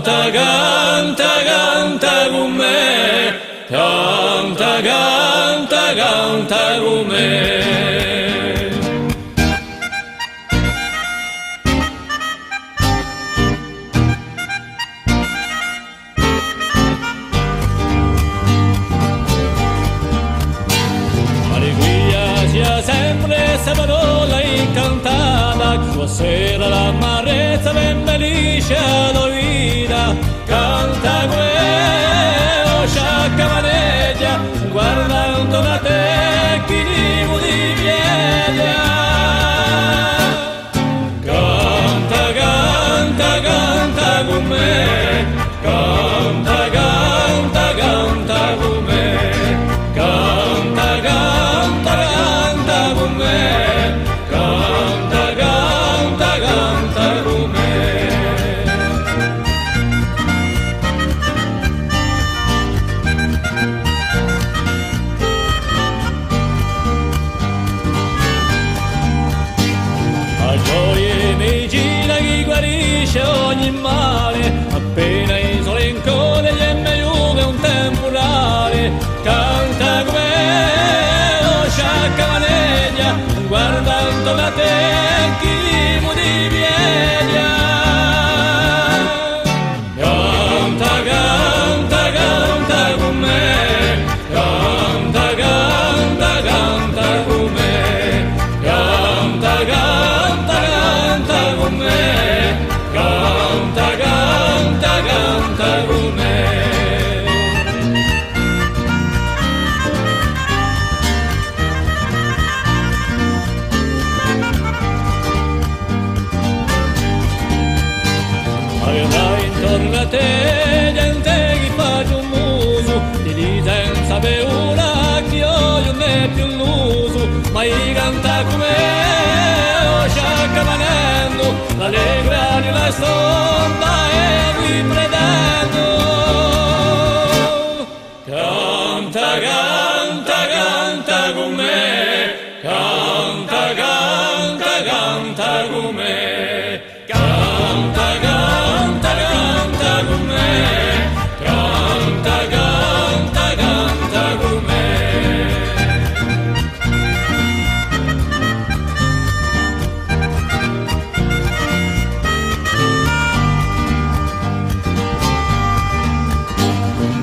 Canta, canta, canta con me, canta, canta, canta con me. Sia sempre sta parola incantata, sua sera l'amarezza ben felice la vita, canta quella sciacca maneggia, guardando da te chi di pieglia. Canta, canta, canta con me, canta, canta, canta con me, canta, canta, canta con me, canta, canta, canta con me. A gioie mi gira chi guarisce ogni male, appena il sole in code gli è meglio che un temporale, canta come sciacca maneggia, guardando da te chi di pieglia. Canta, canta, canta con me, canta, canta, canta con me, canta, canta, canta con me, canta, canta, canta con me. Intorno a te gente che fa un muso, ti di senza paura che io non è più l'uso, ma io canta come sciacca manendo, l'allegra di una stonda e qui pretendo. Canta, canta, canta con me, canta, canta, canta con me, canta, canta, canta con me, canta, canta, canta con me.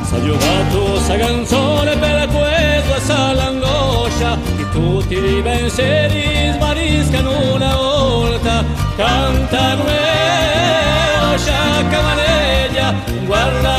S'ha giocato sta canzone per questo sa l'angoscia, che tutti i pensieri svaniscano una volta, canta come sciacca maneggia, guarda